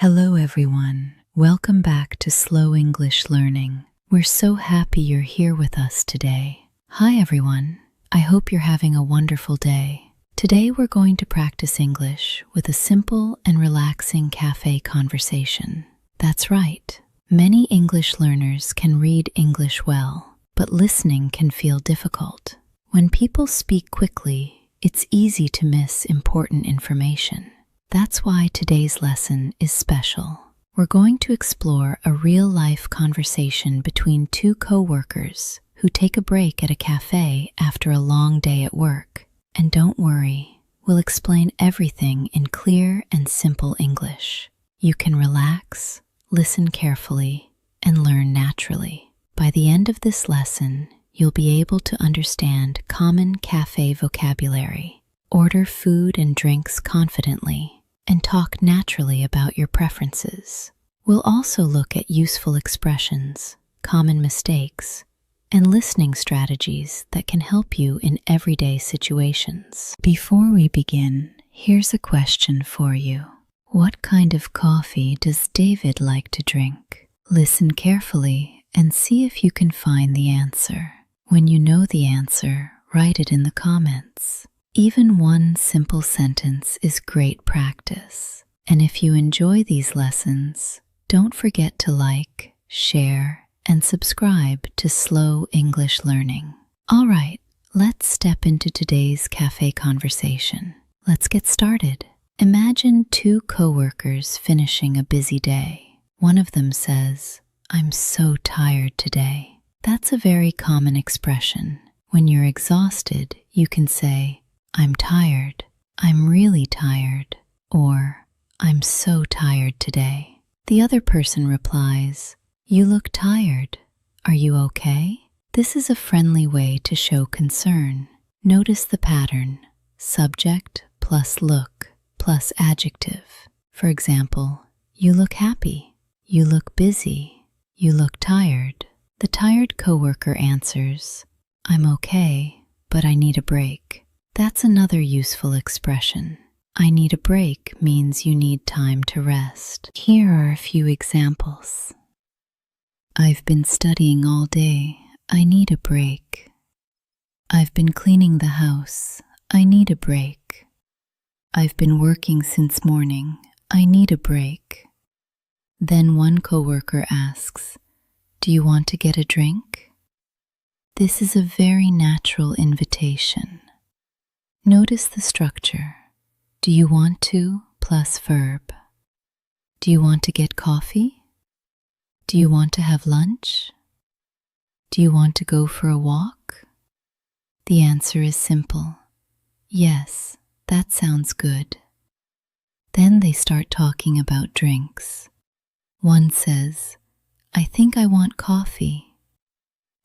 Hello everyone, welcome back to Slow English Learning. We're so happy you're here with us today. Hi everyone, I hope you're having a wonderful day. Today we're going to practice English with a simple and relaxing cafe conversation. That's right, many English learners can read English well, but listening can feel difficult. When people speak quickly, it's easy to miss important information. That's why today's lesson is special. We're going to explore a real-life conversation between two co-workers who take a break at a cafe after a long day at work. And don't worry, we'll explain everything in clear and simple English. You can relax, listen carefully, and learn naturally. By the end of this lesson, you'll be able to understand common cafe vocabulary, order food and drinks confidently, and talk naturally about your preferences. We'll also look at useful expressions, common mistakes, and listening strategies that can help you in everyday situations. Before we begin, here's a question for you. What kind of coffee does David like to drink? Listen carefully and see if you can find the answer. When you know the answer, write it in the comments. Even one simple sentence is great practice. And if you enjoy these lessons, don't forget to like, share, and subscribe to Slow English Learning. All right, let's step into today's cafe conversation. Let's get started. Imagine two co-workers finishing a busy day. One of them says, "I'm so tired today." That's a very common expression. When you're exhausted, you can say, "I'm tired," "I'm really tired," or "I'm so tired today." The other person replies, "You look tired. Are you okay?" This is a friendly way to show concern. Notice the pattern: subject plus look plus adjective. For example, "You look happy," "You look busy," "You look tired." The tired coworker answers, "I'm okay, but I need a break." That's another useful expression. I need a break means you need time to rest. Here are a few examples. I've been studying all day. I need a break. I've been cleaning the house. I need a break. I've been working since morning. I need a break. Then one coworker asks, "Do you want to get a drink?" This is a very natural invitation. Notice the structure. Do you want to plus verb. Do you want to get coffee? Do you want to have lunch? Do you want to go for a walk? The answer is simple. Yes, that sounds good. Then they start talking about drinks. One says, "I think I want coffee."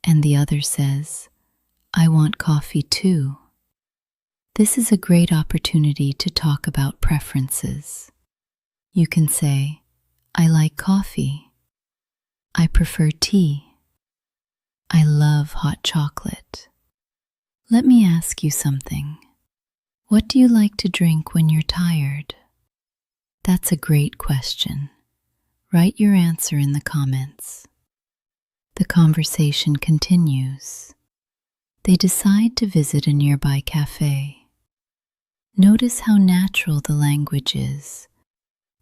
And the other says, "I want coffee too." This is a great opportunity to talk about preferences. You can say, "I like coffee." "I prefer tea." "I love hot chocolate." Let me ask you something. What do you like to drink when you're tired? That's a great question. Write your answer in the comments. The conversation continues. They decide to visit a nearby cafe. Notice how natural the language is.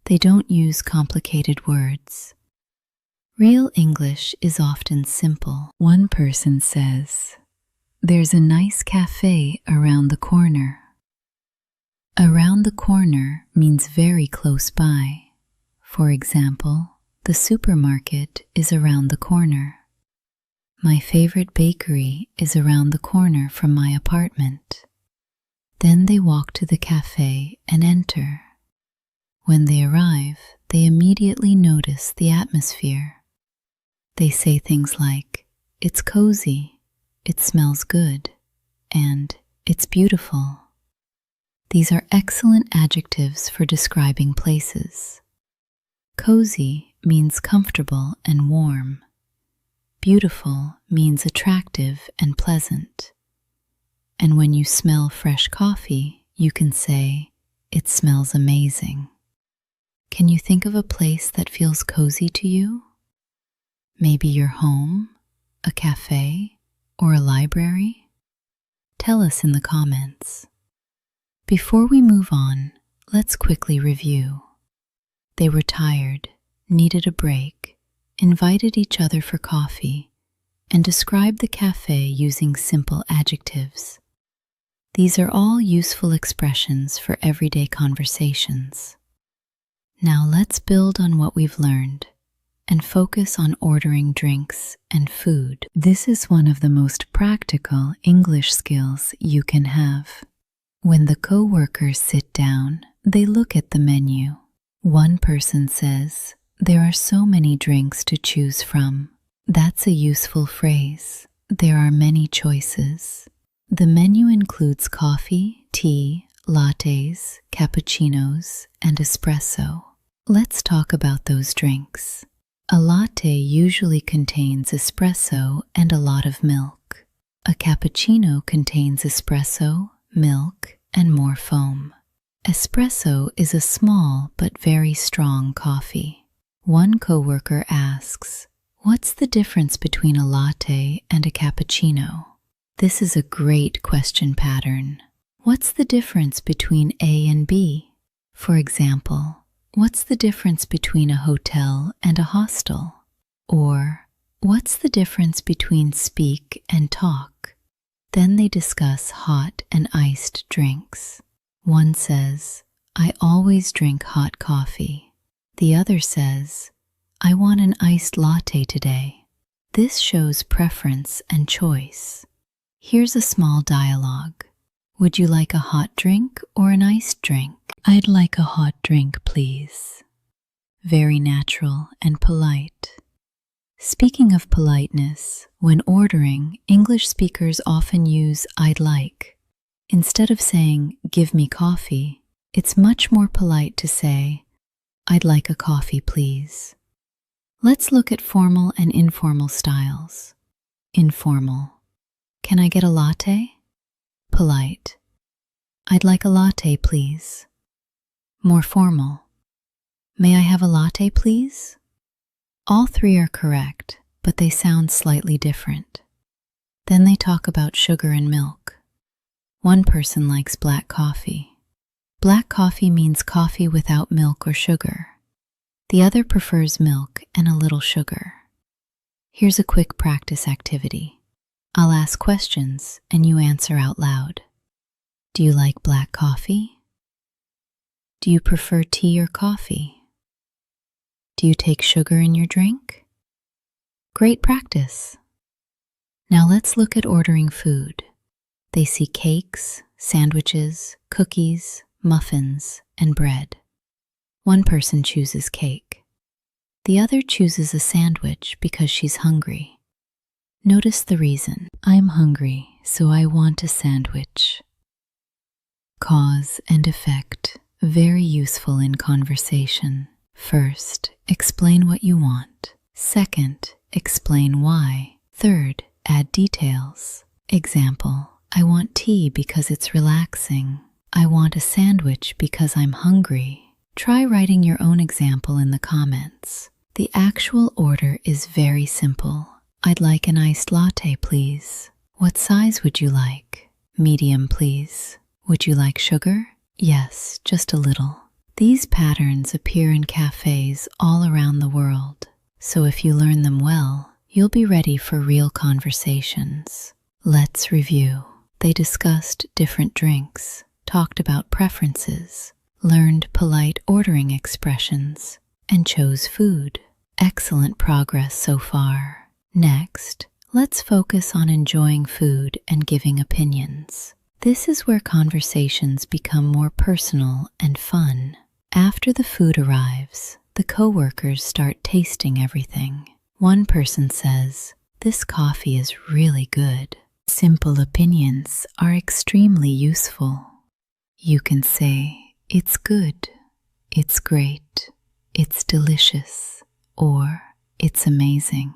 They don't use complicated words. Real English is often simple. One person says, "There's a nice cafe around the corner." Around the corner means very close by. For example, the supermarket is around the corner. My favorite bakery is around the corner from my apartment. Then they walk to the cafe and enter. When they arrive, they immediately notice the atmosphere. They say things like, "It's cozy," "It smells good," and "It's beautiful." These are excellent adjectives for describing places. Cozy means comfortable and warm. Beautiful means attractive and pleasant. And when you smell fresh coffee, you can say, "It smells amazing." Can you think of a place that feels cozy to you? Maybe your home, a cafe, or a library? Tell us in the comments. Before we move on, let's quickly review. They were tired, needed a break, invited each other for coffee, and described the cafe using simple adjectives. These are all useful expressions for everyday conversations. Now let's build on what we've learned and focus on ordering drinks and food. This is one of the most practical English skills you can have. When the co-workers sit down, they look at the menu. One person says, "There are so many drinks to choose from." That's a useful phrase. There are many choices. The menu includes coffee, tea, lattes, cappuccinos, and espresso. Let's talk about those drinks. A latte usually contains espresso and a lot of milk. A cappuccino contains espresso, milk, and more foam. Espresso is a small but very strong coffee. One coworker asks, "What's the difference between a latte and a cappuccino?" This is a great question pattern. What's the difference between A and B? For example, what's the difference between a hotel and a hostel? Or, what's the difference between speak and talk? Then they discuss hot and iced drinks. One says, "I always drink hot coffee." The other says, "I want an iced latte today." This shows preference and choice. Here's a small dialogue. Would you like a hot drink or an iced drink? I'd like a hot drink, please. Very natural and polite. Speaking of politeness, when ordering, English speakers often use "I'd like." Instead of saying, "Give me coffee," it's much more polite to say, "I'd like a coffee, please." Let's look at formal and informal styles. Informal. Can I get a latte? Polite. I'd like a latte, please. More formal. May I have a latte, please? All three are correct, but they sound slightly different. Then they talk about sugar and milk. One person likes black coffee. Black coffee means coffee without milk or sugar. The other prefers milk and a little sugar. Here's a quick practice activity. I'll ask questions and you answer out loud. Do you like black coffee? Do you prefer tea or coffee? Do you take sugar in your drink? Great practice. Now let's look at ordering food. They see cakes, sandwiches, cookies, muffins, and bread. One person chooses cake. The other chooses a sandwich because she's hungry. Notice the reason. I'm hungry, so I want a sandwich. Cause and effect. Very useful in conversation. First, explain what you want. Second, explain why. Third, add details. Example, I want tea because it's relaxing. I want a sandwich because I'm hungry. Try writing your own example in the comments. The actual order is very simple. I'd like an iced latte, please. What size would you like? Medium, please. Would you like sugar? Yes, just a little. These patterns appear in cafes all around the world, so if you learn them well, you'll be ready for real conversations. Let's review. They discussed different drinks, talked about preferences, learned polite ordering expressions, and chose food. Excellent progress so far. Next, let's focus on enjoying food and giving opinions. This is where conversations become more personal and fun. After the food arrives, the coworkers start tasting everything. One person says, "This coffee is really good." Simple opinions are extremely useful. You can say, "It's good," "It's great," "It's delicious," or "It's amazing."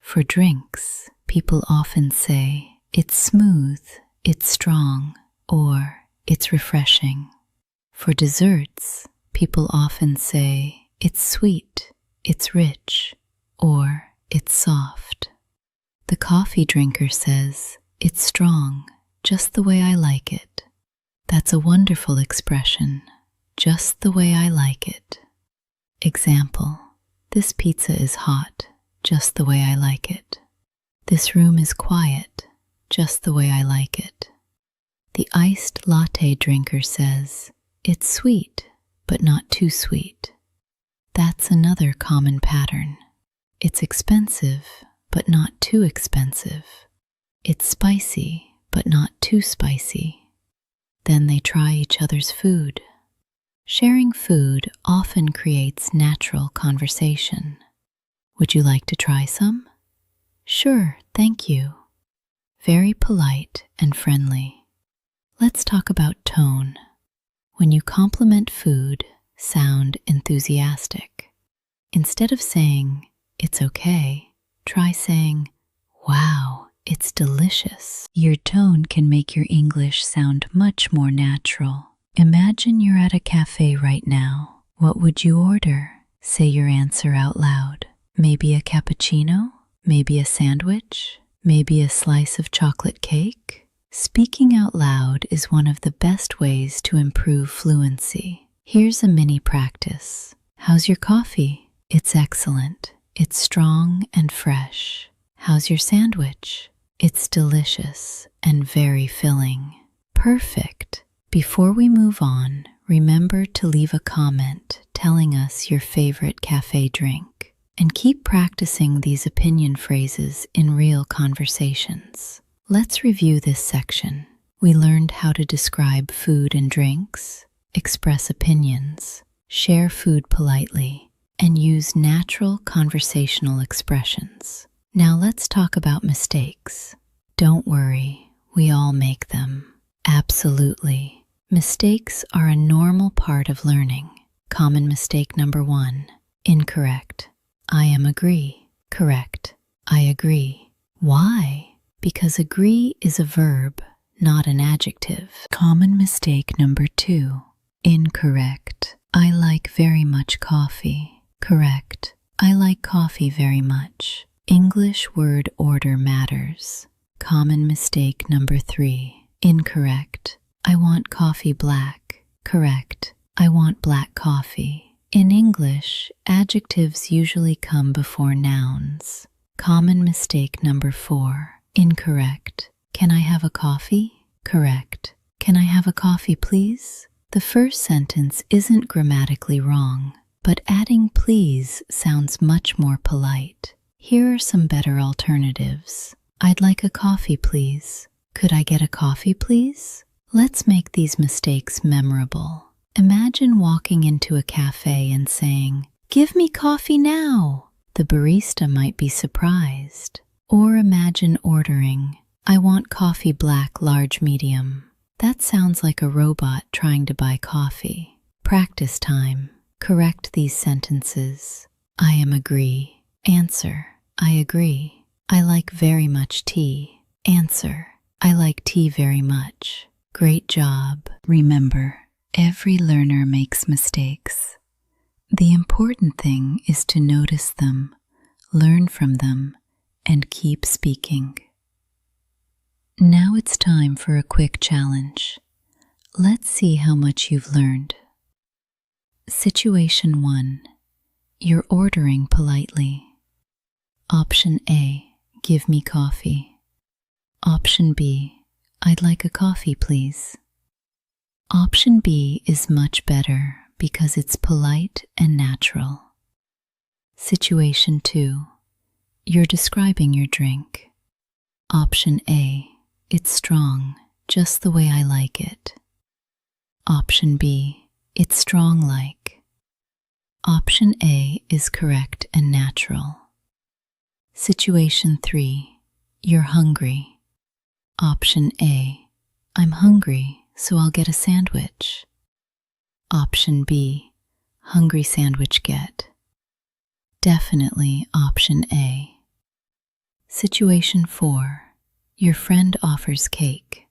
For drinks, people often say, "It's smooth," "It's strong," or "It's refreshing." For desserts, People often say, it's sweet, it's rich, or it's soft. The coffee drinker says, it's strong, just the way I like it. That's a wonderful expression, just the way I like it. Example, this pizza is hot, just the way I like it. This room is quiet, just the way I like it. The iced latte drinker says, it's sweet, but not too sweet. That's another common pattern. It's expensive, but not too expensive. It's spicy, but not too spicy. Then they try each other's food. Sharing food often creates natural conversation. Would you like to try some? Sure, thank you. Very polite and friendly. Let's talk about tone. When you compliment food, sound enthusiastic. Instead of saying, it's okay, try saying, wow, it's delicious. Your tone can make your English sound much more natural. Imagine you're at a cafe right now. What would you order? Say your answer out loud. Maybe a cappuccino? Maybe a sandwich? Maybe a slice of chocolate cake? Speaking out loud is one of the best ways to improve fluency. Here's a mini practice. How's your coffee? It's excellent. It's strong and fresh. How's your sandwich? It's delicious and very filling. Perfect. Before we move on, remember to leave a comment telling us your favorite cafe drink. And keep practicing these opinion phrases in real conversations. Let's review this section. We learned how to describe food and drinks, express opinions, share food politely, and use natural conversational expressions. Now let's talk about mistakes. Don't worry, we all make them. Absolutely. Mistakes are a normal part of learning. Common mistake number 1, incorrect. I am agree. Correct. I agree. Why? Because agree is a verb, not an adjective. Common mistake number 2, incorrect. I like very much coffee. Correct. I like coffee very much. English word order matters. Common mistake number 3, incorrect. I want coffee black. Correct. I want black coffee. In English, adjectives usually come before nouns. Common mistake number 4, incorrect. Can I have a coffee? Correct. Can I have a coffee, please? The first sentence isn't grammatically wrong, but adding please sounds much more polite. Here are some better alternatives. I'd like a coffee, please. Could I get a coffee, please? Let's make these mistakes memorable. Imagine walking into a cafe and saying, give me coffee now. The barista might be surprised. Or imagine ordering, I want coffee black, large, medium. That sounds like a robot trying to buy coffee. Practice time. Correct these sentences. I am agree. Answer, I agree. I like very much tea. Answer, I like tea very much. Great job. Remember, every learner makes mistakes. The important thing is to notice them, learn from them, and keep speaking. Now it's time for a quick challenge. Let's see how much you've learned. Situation 1. You're ordering politely. Option A, give me coffee. Option B, I'd like a coffee, please. Option B is much better because it's polite and natural. Situation 2. You're describing your drink. Option A, it's strong, just the way I like it. Option B, it's strong like. Option A is correct and natural. Situation 3. You're hungry. Option A, I'm hungry, so I'll get a sandwich. Option B, hungry sandwich get. Definitely option A. Situation 4. Your friend offers cake.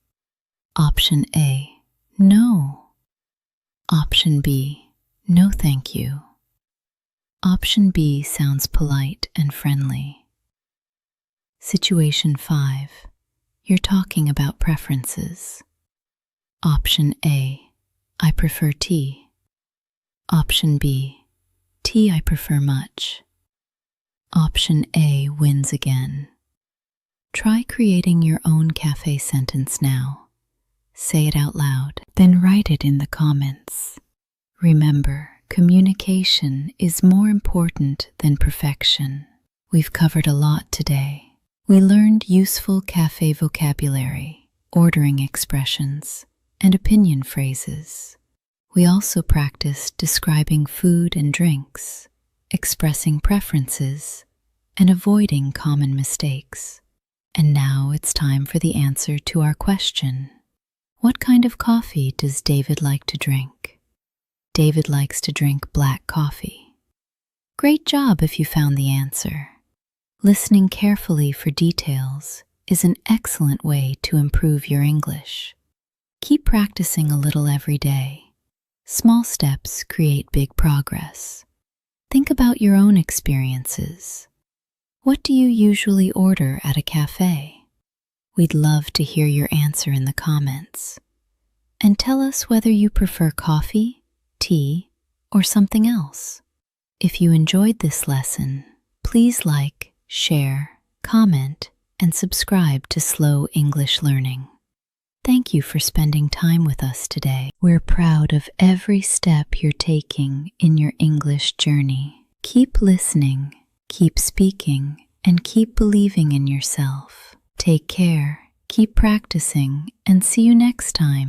Option A, no. Option B, No thank you. Option B sounds polite and friendly. Situation 5. You're talking about preferences. Option A, I prefer tea. Option B, tea I prefer much. Option A wins again. Try creating your own cafe sentence now. Say it out loud, then write it in the comments. Remember, communication is more important than perfection. We've covered a lot today. We learned useful cafe vocabulary, ordering expressions, and opinion phrases. We also practiced describing food and drinks, expressing preferences, and avoiding common mistakes. And now it's time for the answer to our question. What kind of coffee does David like to drink? David likes to drink black coffee. Great job if you found the answer. Listening carefully for details is an excellent way to improve your English. Keep practicing a little every day. Small steps create big progress. Think about your own experiences. What do you usually order at a cafe? We'd love to hear your answer in the comments. And tell us whether you prefer coffee, tea, or something else. If you enjoyed this lesson, please like, share, comment, and subscribe to Slow English Learning. Thank you for spending time with us today. We're proud of every step you're taking in your English journey. Keep listening, keep speaking, and keep believing in yourself. Take care, keep practicing, and see you next time.